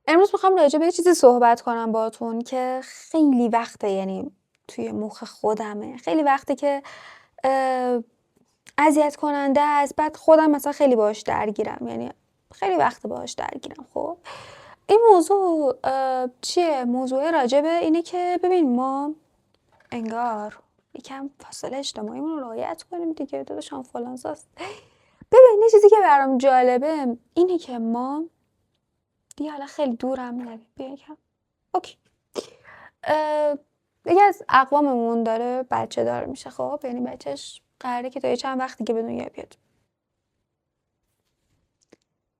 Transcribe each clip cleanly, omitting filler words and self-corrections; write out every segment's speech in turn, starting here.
امروز میخوام راجع به یه چیزی صحبت کنم باهاتون که خیلی وقته، یعنی توی مخ خودمه. خیلی وقته که اه، اذیت کننده است. بعد خودم مثلا خیلی باهاش درگیرم، یعنی خیلی وقت باهاش درگیرم. خب این موضوع چیه؟ موضوع راجع به اینه که ببین، ما انگار یکم فاصله اجتماعیمون رو رعایت کنیم دیگه. داداشم فلان زاست. ببین، یه چیزی که برام جالبه اینه که ما دیگه حالا خیلی دورم نریم، بیا یکم اوکی. یکی از اقواممون داره بچه دار میشه. خب یعنی بچهش قراره که تا یه چند وقت دیگه به دنیا بیاد.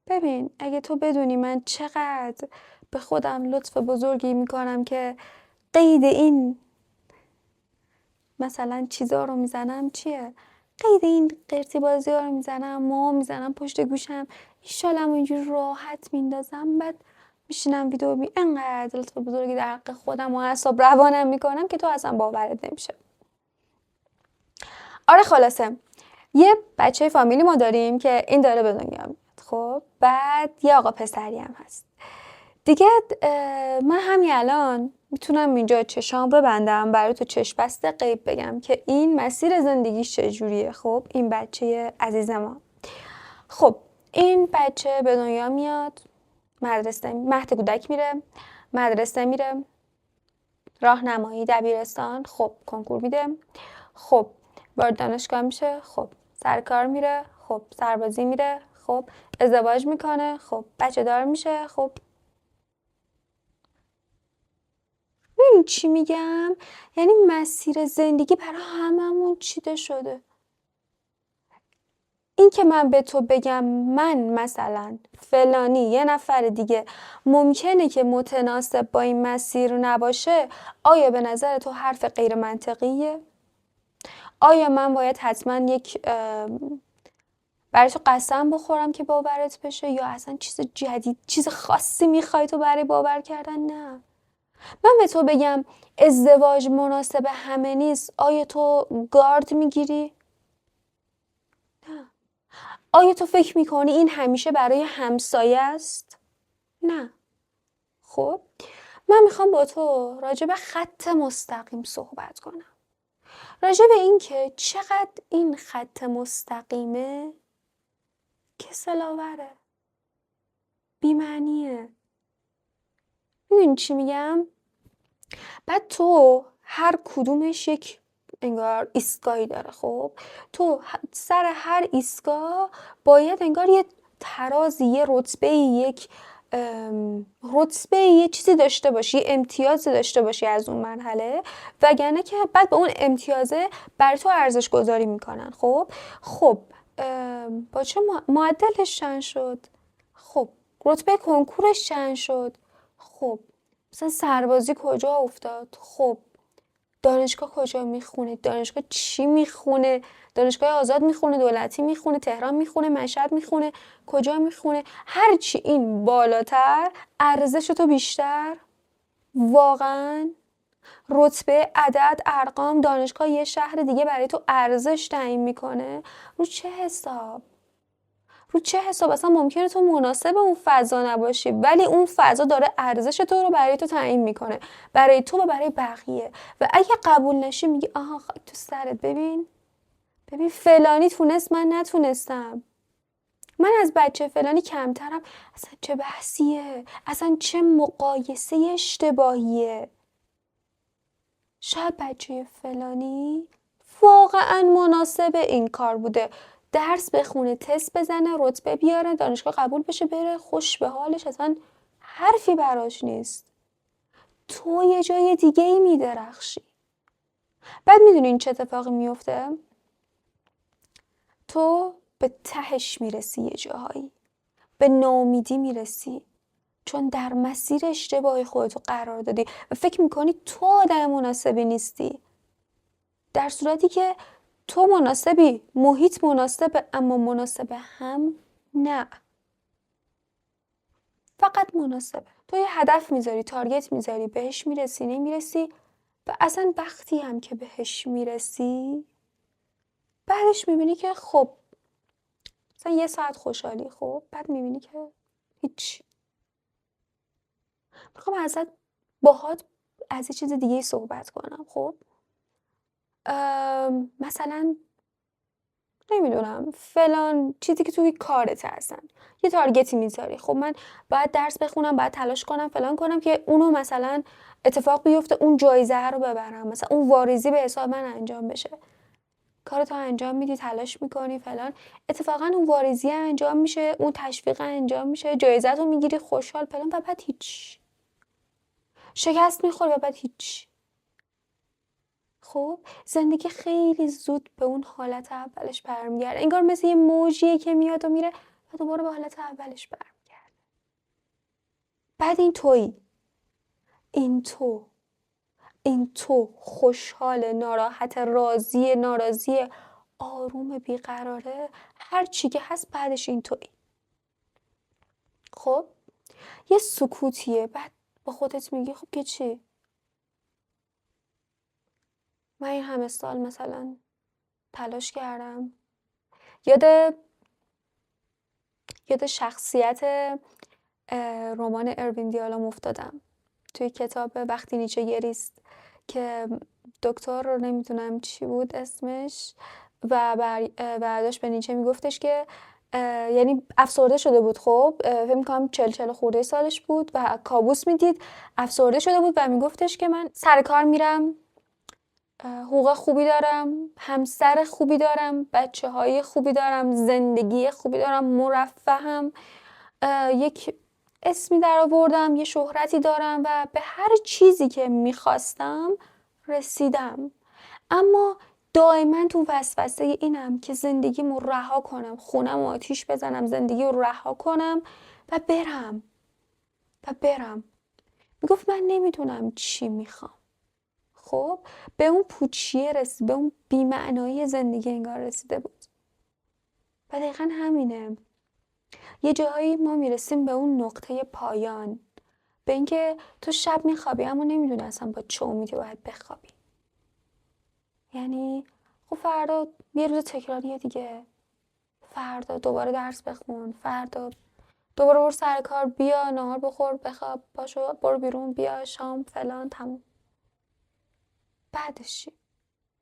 ببین، اگه تو بدونی من چقدر به خودم لطف بزرگی میکنم که قید این مثلا چیزا رو میزنم، چیه؟ قید این قرتی بازی ها رو میزنم، ما میزنم پشت گوشم، ایشالم اینجور راحت میندازم، بعد میشینم ویدیو انقدر لطف بزرگی در حق خودم و اعصاب روانم میکنم که تو اصلا باورت نمیشه. آره، خلاصه یه بچه فامیلی ما داریم که این داره به دنیا میاد. خب بعد یه آقا پسری هم هست دیگه. من همین الان میتونم اینجا چشام ببندم برای تو چشم بسته غیب بگم که این مسیر زندگیش چجوریه. خب این بچه عزیز ما، خب این بچه به دنیا میاد، مدرسه مهد کودک میره، مدرسه میره، راهنمایی، دبیرستان، خب کنکور میده، خب وارد دانشگاه میشه، خب سر کار میره، خب سربازی میره، خب ازدواج میکنه، خب بچه دار میشه. خب ببین چی میگم؟ یعنی مسیر زندگی برای هممون چیده شده. این که من به تو بگم من مثلا فلانی یه نفر دیگه ممکنه که متناسب با این مسیر نباشه، آیا به نظر تو حرف غیر منطقیه؟ آیا من باید حتما یک برای تو قسم بخورم که باورت بشه، یا اصلا چیز جدید، چیز خاصی میخوای تو برای باور کردن؟ نه. من به تو بگم ازدواج مناسب همه نیست، آیا تو گارد میگیری؟ نه. آیا تو فکر میکنی این همیشه برای همسایه است؟ نه. خب من میخوام با تو راجع به خط مستقیم صحبت کنم. راجع به این که چقدر این خط مستقیمه کسلاوره، بی‌معنیه. میدونی چی میگم؟ بعد تو هر کدومش یک انگار ایستگاهی داره. خب تو سر هر ایستگاه باید انگار یه ترازی، یه رتبه، یک رتبه، یه چیزی داشته باشی، یه امتیازی داشته باشی از اون مرحله، وگرنه که بعد به اون امتیازه بر تو ارزش گذاری میکنن. خب با چه معدلش چند شد؟ خب رتبه کنکورش چند شد؟ خب مثلا سربازی کجا افتاد؟ خب دانشگاه کجا میخونه؟ دانشگاه چی میخونه؟ دانشگاه آزاد میخونه؟ دولتی میخونه؟ تهران میخونه؟ مشهد میخونه؟ کجا میخونه؟ هرچی این بالاتر ارزش تو بیشتر. واقعا رتبه، عدد، ارقام، دانشگاه یه شهر دیگه برای تو ارزش تعیین میکنه. رو چه حساب؟ رو چه حساب؟ اصلا ممکنه تو مناسب اون فضا نباشی، ولی اون فضا داره ارزش تو رو برای تو تعیین میکنه، برای تو و برای بقیه. و اگه قبول نشی میگی آها خاک تو سرت، ببین فلانی تونست من نتونستم، من از بچه فلانی کمترم. اصلا چه بحثیه؟ اصلا چه مقایسه اشتباهیه؟ شاید بچه فلانی واقعا مناسب این کار بوده، درس بخونه، تست بزنه، رتبه بیاره، دانشگاه قبول بشه، بره خوش به حالش، اصلا حرفی براش نیست. تو یه جای دیگه ای میدرخشی. بعد میدونی این چه اتفاقی میفته؟ تو به تهش میرسی، یه جاهایی به ناامیدی میرسی، چون در مسیر اشتباهی خودتو قرار دادی و فکر میکنی تو آدم مناسبی نیستی، در صورتی که تو مناسبی، محیط مناسبه، اما مناسب هم نه. فقط مناسبه. تو یه هدف میذاری، تارگت میذاری، بهش میرسی، نمیرسی، و اصلا وقتی هم که بهش میرسی بعدش میبینی که خب مثلا 1 ساعت خوشحالی، خب بعد میبینی که هیچ. باهات از یه چیز دیگه صحبت کنم. خب مثلا نمیدونم فلان چیزی که توی کارت هستن، یه تارگتی میذاری. خب من باید درس بخونم، باید تلاش کنم، فلان کنم که اونو مثلا اتفاق بیفته، اون جایزه رو ببرم، مثلا اون واریزی به حساب من انجام بشه. کارتو انجام میدی، تلاش میکنی فلان، اتفاقا اون واریزی انجام میشه، اون تشویق انجام میشه، جایزه رو میگیری، خوشحال فلان، و بعد هیچ. شکست میخوری و بعد هیچ. خب زندگی خیلی زود به اون حالت اولش برمیگرده، انگار مثل یه موجیه که میاد و میره و دوباره به حالت اولش برمیگرده. بعد این تو خوشحال، ناراحت، راضی، ناراضی، آروم، بیقراره، هر چی که هست بعدش این تویی. خب یه سکوتیه، بعد با خودت میگی خب که چی؟ من این همه سال مثلا تلاش کردم. یاد شخصیت رمان اروین دیالام افتادم توی کتاب وقتی نیچه گریست، که دکتر رو نمیدونم چی بود اسمش و داشت به نیچه میگفتش که یعنی افسرده شده بود. خب فکر می‌کنم 40 خورده سالش بود و کابوس میدید، افسرده شده بود و میگفتش که من سر کار میرم، حقوق خوبی دارم، همسر خوبی دارم، بچه‌های خوبی دارم، زندگی خوبی دارم، مرفهم، یک اسمی در آوردم، یه شهرتی دارم و به هر چیزی که میخواستم رسیدم. اما دائما تو وسوسه اینم که زندگیمو رها کنم، خونم آتیش بزنم، زندگی رو رها کنم و برم. میگفت من نمیدونم چی میخوام. خب به اون پوچیه رسید، به اون بی‌معنایی زندگی انگار رسیده بود. و دقیقا همینه، یه جاهایی ما میرسیم به اون نقطه پایان، به اینکه تو شب میخوابی اما نمیدونی اصلا با چه امیدی باید بخوابی. یعنی خب فردا یه روز تکراریه دیگه، فردا دوباره درس بخون، فردا دوباره برو سر کار، بیا نهار بخور، بخواب، پاشو برو بیرون، بیا شام، فلان، تموم. بعدش چی؟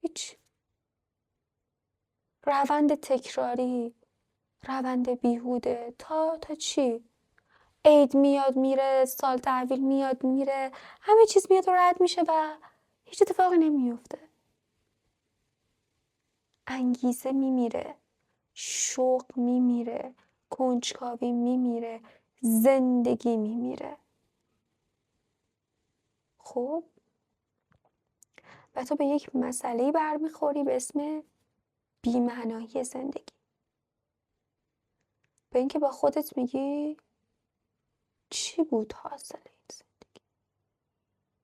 هیچ. روند تکراری، روند بیهوده تا چی؟ عید میاد میره، سال تحویل میاد میره، همه چیز میاد و رد میشه و هیچ اتفاقی نمیفته. انگیزه میمیره، شوق میمیره، کنجکاوی میمیره، زندگی میمیره. خب و تو به یک مسئله برمیخوری به اسم بی‌معنایی زندگی، به اینکه با خودت میگی چی بود حاصل این زندگی؟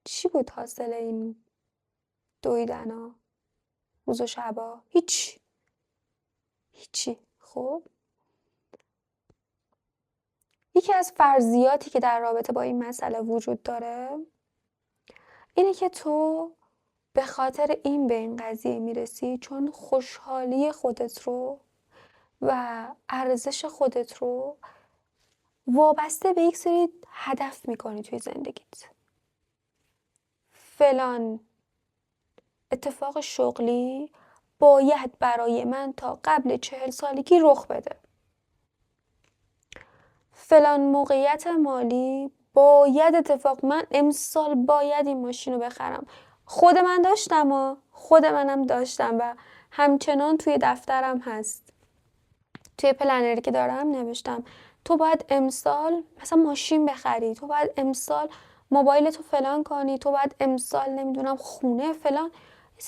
چی بود حاصل این دویدنا روز و شبا؟ هیچی. خب یکی از فرضیاتی که در رابطه با این مسئله وجود داره اینه که تو به خاطر این به این قضیه میرسی چون خوشحالی خودت رو و ارزش خودت رو وابسته به یک سری هدف میکنی توی زندگیت. فلان اتفاق شغلی باید برای من تا قبل 40 سالگی رخ بده. فلان موقعیت مالی باید من امسال باید این ماشین رو بخرم. خود من داشتم و خود منم داشتم و همچنان توی دفترم هست، توی پلنری که دارم نوشتم تو باید امسال مثلا ماشین بخری، تو باید امسال موبایل تو فلان کنی، تو باید امسال نمیدونم خونه فلان،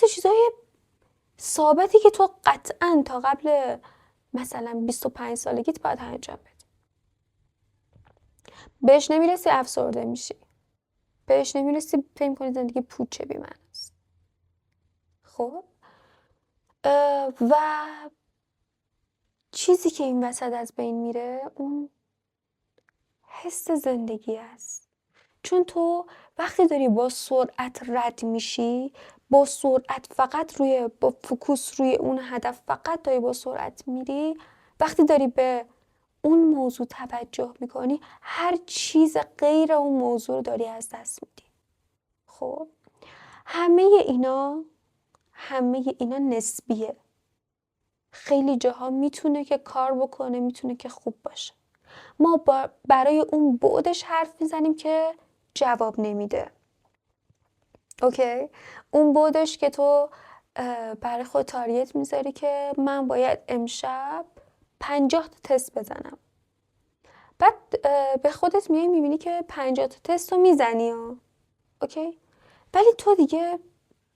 یه چیزای ثابتی که تو قطعا تا قبل مثلا 25 سالگیت باید انجام بدی. بهش نمیرسی افسرده میشی، بهش نمیرسی فکر کنی زندگی پوچه بی معنی است. خب و چیزی که این وسط از بین میره اون حس زندگی است. چون تو وقتی داری با سرعت رد میشی، با سرعت فقط با فوکوس روی اون هدف فقط داری با سرعت میری، وقتی داری به اون موضوع توجه میکنی، هر چیز غیر اون موضوع رو داری از دست میدی. خب همه اینا نسبیه. خیلی جاها میتونه که کار بکنه، میتونه که خوب باشه. ما برای اون بعدش حرف میزنیم که جواب نمیده. اوکی؟ اون بعدش که تو برای خود تارگت میذاری که من باید امشب 50 تا تست بزنم. بعد به خودت میبینی که 50 تا تست رو میزنی ها. اوکی؟ ولی تو دیگه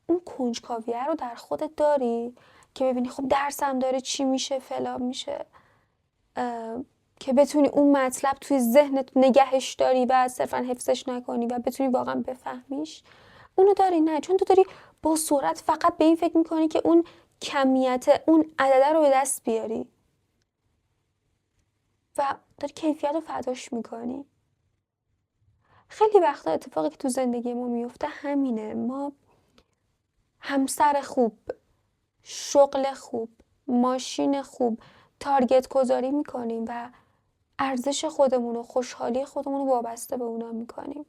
اون کنجکاویه رو در خودت داری که ببینی خب درسم داره چی میشه، فلان میشه، که بتونی اون مطلب توی ذهنت نگهش داری و صرفا حفظش نکنی و بتونی واقعا بفهمیش. اونو داری؟ نه، چون تو داری با سرعت فقط به این فکر میکنی که اون کمیت، اون عدده رو به دست بیاری و داری کیفیت رو فداش میکنی. خیلی وقتا اتفاقی که تو زندگی ما میفته همینه. ما همسر خوب، شغل خوب، ماشین خوب، تارگت گذاری میکنیم و ارزش خودمون و خوشحالی خودمون رو وابسته به اونا میکنیم.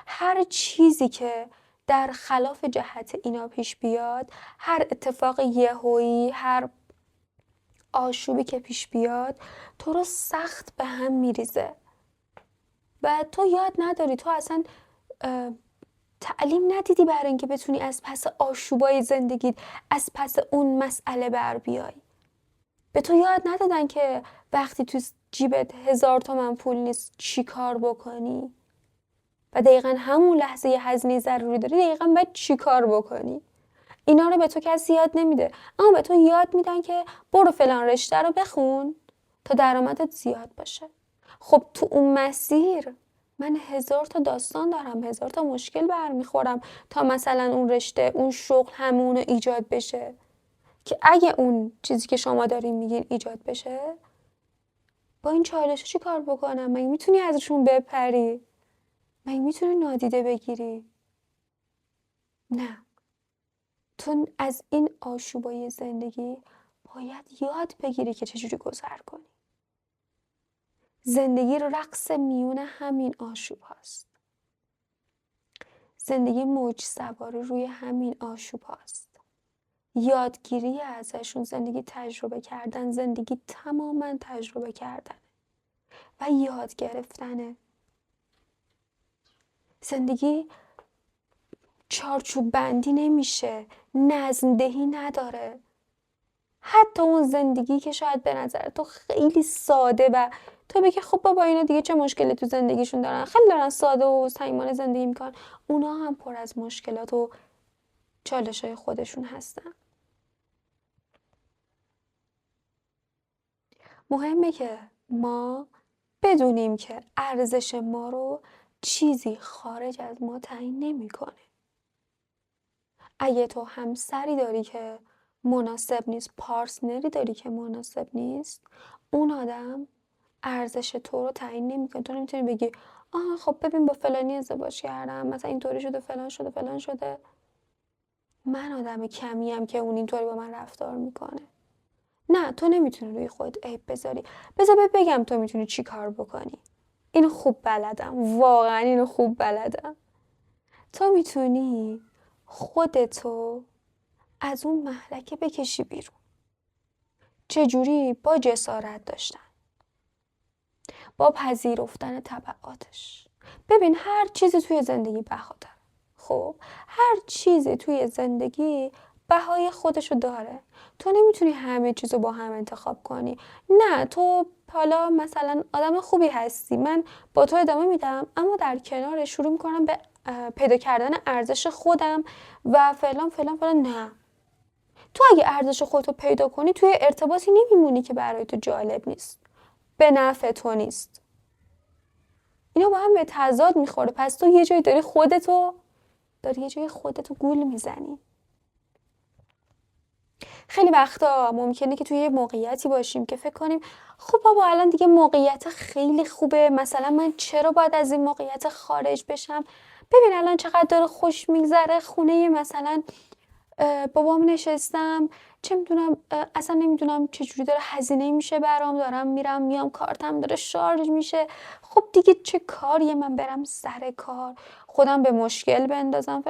هر چیزی که در خلاف جهت اینا پیش بیاد، هر اتفاق یهویی، هر آشوبی که پیش بیاد، تو رو سخت به هم میریزه و تو یاد نداری، تو اصلا تعلیم ندیدی برای اینکه بتونی از پس آشوبای زندگیت، از پس اون مسئله بر بیای. به تو یاد ندادن که وقتی تو جیبت 1000 تومن پول نیست چی کار بکنی و دقیقا همون لحظه یه هزینه ضروری داری، دقیقا باید چی کار بکنی. اینا رو به تو کسی یاد نمیده، اما به تو یاد میدن که برو فلان رشته رو بخون تا درآمدت زیاد باشه. خب تو اون مسیر من 1000 تا داستان دارم، 1000 تا مشکل برمیخورم تا مثلا اون رشته، اون شغل همون ایجاد بشه، که اگه اون چیزی که شما دارین میگین ایجاد بشه، با این چالش چی کار بکنم؟ مگه میتونی ازشون بپری؟ مگه میتونی نادیده بگیری؟ نه، تو از این آشوبای زندگی باید یاد بگیری که چجوری گذر کنی. زندگی رقص میون همین آشوب هاست. زندگی موج سواری روی همین آشوب هاست. یادگیری ازشون، زندگی تجربه کردن، زندگی تماما تجربه کردن و یاد گرفتنه. زندگی چارچوب بندی نمیشه، نظم دهی نداره. حتی اون زندگی که شاید به نظر تو خیلی ساده و تو بگی خب بابا اینا دیگه چه مشکلی تو زندگیشون دارن، خیلی دارن ساده و صمیمانه زندگی میکنن، اونا هم پر از مشکلات و چالش‌های خودشون هستن. مهمه که ما بدونیم که ارزش ما رو چیزی خارج از ما تعیین نمیکنه. اگه تو همسری داری که مناسب نیست، پارتنری داری که مناسب نیست، اون آدم ارزش تو رو تعیین نمیکنه. تو نمیتونی بگی خب ببین با فلانی ازدواج کردم، مثلا اینطوری شده، فلان شده، فلان شده، من آدم کمیم که اون اینطوری با من رفتار میکنه. نه، تو نمیتونی روی خودت عیب بذاری. بذار بگم تو میتونی چی کار بکنی. اینو خوب بلدم، واقعا اینو خوب بلدم. تو میتونی خودتو از اون مهلکه بکشی بیرون. چجوری؟ با جسارت داشتن، با پذیرفتن تبعاتش. ببین هر چیزی توی زندگی بها داره. خب هر چیزی توی زندگی بهای خودشو داره. تو نمیتونی همه چیزو با هم انتخاب کنی. نه، تو حالا مثلا آدم خوبی هستی، من با تو ادامه میدم، اما در کنار شروع میکنم به پیدا کردن ارزش خودم و فلان فلان فلان. نه، تو اگه ارزش خودتو پیدا کنی توی ارتباطی نمیمونی که برای تو جالب نیست، به نفع تو نیست. اینا با هم به تضاد میخوره. پس تو یه جایی داری یه جای خودتو گول میزنی. خیلی وقتا ممکنه که توی یه موقعیتی باشیم که فکر کنیم خب بابا الان دیگه موقعیت خیلی خوبه، مثلا من چرا باید از این موقعیت خارج بشم؟ ببین الان چقدر داره خوش میگذره، خونه مثلا بابام نشستم، چه میدونم اصلا نمیدونم چجوری داره هزینه میشه برام، دارم میرم میام، کارتم داره شارژ میشه. خب دیگه چه کاریه من برم سر کار خودم به مشکل بندازم؟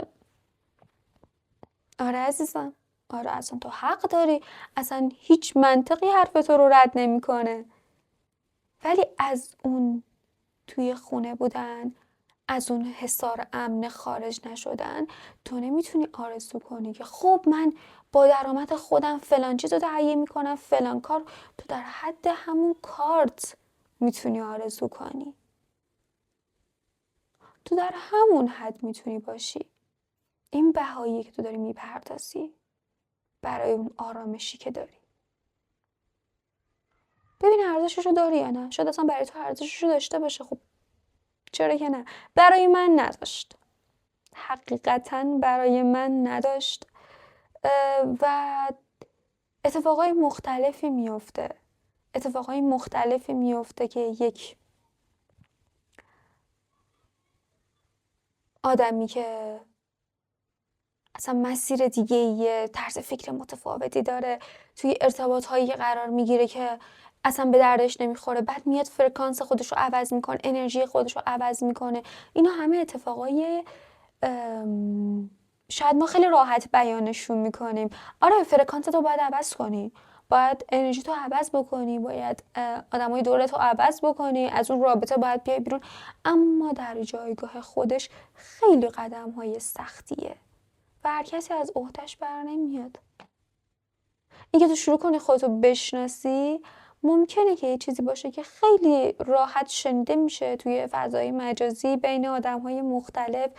آره عزیزم، آره اصلا تو حق داری، اصلا هیچ منطقی حرف تو رو رد نمیکنه. ولی از اون توی خونه بودن، از اون حصار امن خارج نشدن، تو نمیتونی آرزو کنی که خب من با درآمد خودم فلان چیز رو تهیه میکنم، فلان کار. تو در حد همون کارت میتونی آرزو کنی، تو در همون حد میتونی باشی. این بهایی که تو داری میپردازی برای اون آرامشی که داری، ببین ارزششو داری یا نه. شاید اصلا برای تو ارزششو داشته باشه، خب چرا که نه. برای من نداشت، حقیقتا برای من نداشت. و اتفاقای مختلفی میفته، اتفاقای مختلفی میفته که یک آدمی که اصلا مسیر دیگه یه طرز فکر متفاوتی داره توی ارتباط هایی قرار میگیره که اصلا به دردش نمیخوره، بعد میاد فرکانس خودش رو عوض میکنه، انرژی خودش رو عوض میکنه. اینا همه اتفاقای شاید ما خیلی راحت بیانشون میکنیم. آره فرکانس تو باید عوض کنی، باید انرژی تو عوض بکنی، باید آدمای دورت رو عوض بکنی، از اون رابطه باید بیای بیرون، اما در جایگاه خودش خیلی قدم های سختیه و هر کسی از عهده‌اش بر نمیاد. اینکه تو شروع کنی خودتو بشناسی، ممکنه که یه چیزی باشه که خیلی راحت شنیده میشه توی فضای مجازی بین آدم‌های مختلف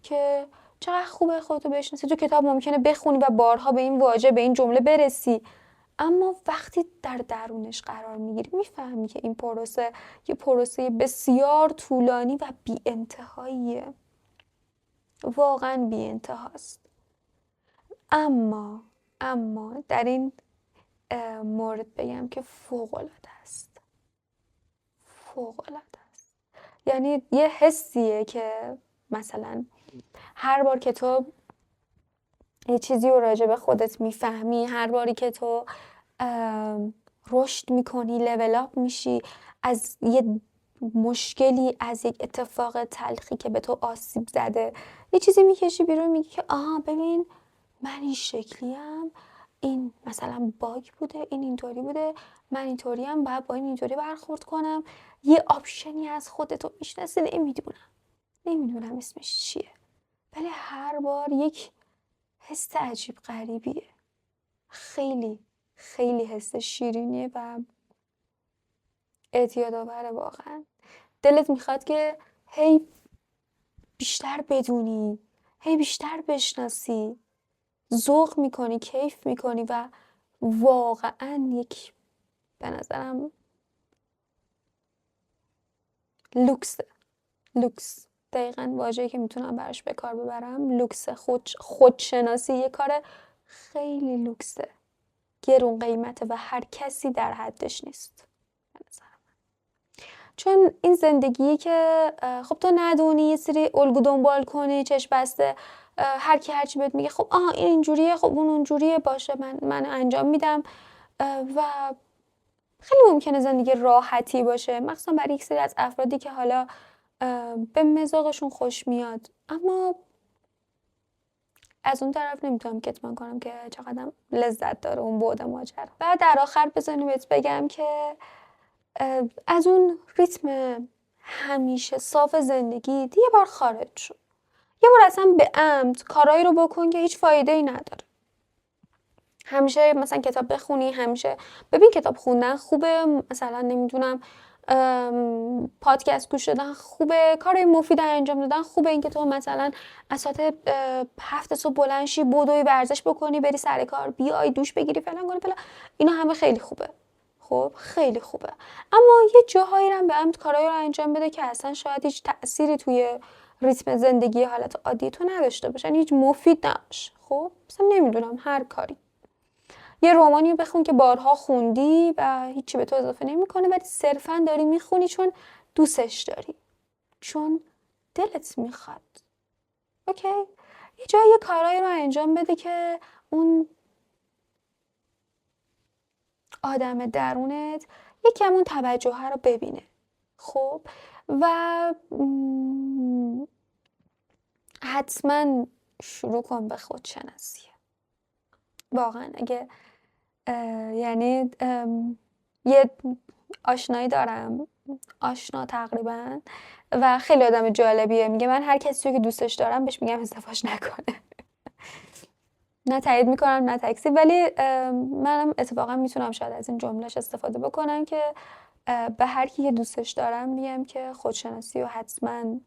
که چقدر خوبه خودتو بشناسی. تو کتاب ممکنه بخونی و بارها به این واژه، به این جمله برسی، اما وقتی در درونش قرار میگیری میفهمی که این پروسه یه پروسه بسیار طولانی و بی انتهاییه، واقعا بی انتهاست. اما در این مورد بگم که فوق‌العاده است، فوق‌العاده است. یعنی یه حسیه که مثلا هر بار که تو یه چیزی رو راجع به خودت میفهمی، هر باری که تو رشد میکنی، لول اپ میشی، از یه مشکلی، از یک اتفاق تلخی که به تو آسیب زده، یه چیزی میکشی بیرون، میگی که آها ببین من این شکلیم، این مثلا باگ بوده، این اینطوری بوده، من اینطوریم، باید با این اینطوری برخورد کنم. یه آپشنی از خودتو میشناسی، نمیدونم اسمش چیه، ولی هر بار یک حس عجیب غریبیه، خیلی خیلی حس شیرینیه و اعتیادآوره واقعا. دلت میخواد که هی بیشتر بدونی، هی بیشتر بشناسی، ذوق میکنی، کیف میکنی و واقعا یک، به نظرم لوکس دقیقاً واژه‌ای که میتونم براش به کار ببرم، لوکس. خودشناسی یه کار خیلی لوکسه، گرون قیمته و هر کسی در حدش نیست به نظرم. چون این زندگیه که خب تو ندونی، یه سری الگو دنبال کنی، چشم بسته، هر کی هرچی بهت میگه خب این اینجوریه، خب اون اونجوریه، باشه من انجام میدم. و خیلی ممکنه زندگی راحتی باشه، مخصوصا برای یک سری از افرادی که حالا به مزاقشون خوش میاد، اما از اون طرف نمیتونم کتمان کنم که چقدر لذت داره اون بعد ماجرا. و در آخر بذاریم بهت بگم که از اون ریتم همیشه صاف زندگی یه بار خارج شو، یه بار اصلا به عمد کارایی رو بکن که هیچ فایده ای نداره. همیشه مثلا کتاب بخونی، همیشه ببین کتاب خوندن خوبه، مثلا نمیدونم پادکست گوش دادن خوبه، کارهای مفید انجام دادن خوبه، اینکه تو مثلا از ساعت 7 صبح بلند شی، بدوی ورزش بکنی، بری سر کار، بیای دوش بگیری، فلان کنی فلان، اینا همه خیلی خوبه. خب خیلی خوبه، اما یه جاهایی رو هم به عمد کارهایی رو انجام بده که اصلا شاید هیچ تأثیری توی ریتم زندگی حالت عادی تو نداشته باشه، یعنی هیچ مفید نباشه. خب مثلا نمیدونم هر کاری، یه رومانی رو بخون که بارها خوندی و هیچی به تو اضافه نمیکنه، ولی صرفا داری میخونی چون دوستش داری، چون دلت میخواد. اوکی، یه جایی یه کارایی رو انجام بده که اون آدم درونت یکم اون توجه رو ببینه. خب و حتما شروع کن به خودشناسی. واقعا اگه یعنی یه آشنایی دارم، آشنا تقریبا، و خیلی آدم جالبیه. میگه من هر کسی که دوستش دارم بهش میگم ازدواج نکنه. نه تایید میکنم نه تکذیب، ولی منم اتفاقا میتونم شاید از این جملهش استفاده بکنم که به هر کی که دوستش دارم میگم که خودشناسی رو حتما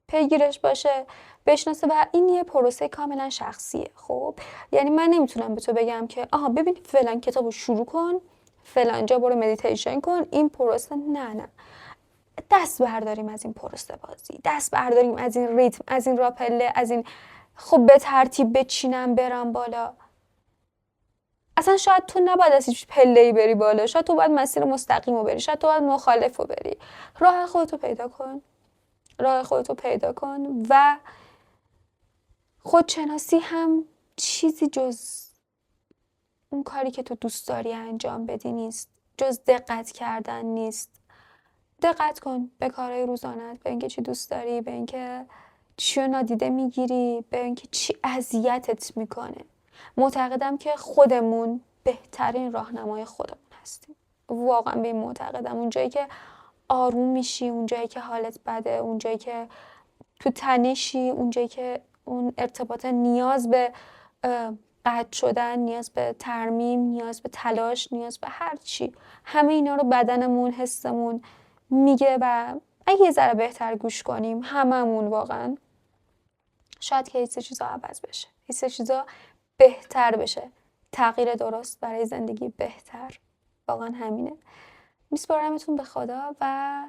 پیگیرش باشه، بشناسه، و این یه پروسه کاملا شخصیه. خب یعنی من نمیتونم به تو بگم که آها ببین فلان کتابو شروع کن، فلان جا برو مدیتیشن کن، این پروسه. نه، دست برداریم از این پروسه بازی، دست برداریم از این ریتم، از این راپله، از این خب به ترتیب بچینم برم بالا. اصلا شاید تو نباید از هیچ پله‌ای بری بالا، شاید تو باید مسیر مستقیم رو بری، شاید تو باید مخالف رو بری. راه خودتو پیدا کن، راه خودتو پیدا کن. و خودشناسی هم چیزی جز اون کاری که تو دوست داری انجام بدی نیست، جز دقت کردن نیست. دقت کن به کارهای روزانت، به اینکه چی دوست داری، به اینکه چی رو نادیده میگیری، به اینکه چی اذیتت میکنه. معتقدم که خودمون بهترین راهنمای خودمون هستیم. واقعا به این معتقدم. اونجایی که آروم میشی، اونجایی که حالت بده، اونجایی که تو تنشی، اونجایی که اون ارتباط نیاز به قطع شدن، نیاز به ترمیم، نیاز به تلاش، نیاز به هر چی، همه اینا رو بدنمون، حسمون میگه. و اگه یه ذره بهتر گوش کنیم هممون، واقعا شاید که هیچ چیزا عوض بشه، هیچ چیزا بهتر بشه. تغییر درست برای زندگی بهتر، واقعا همینه. میسپارمتون به خدا و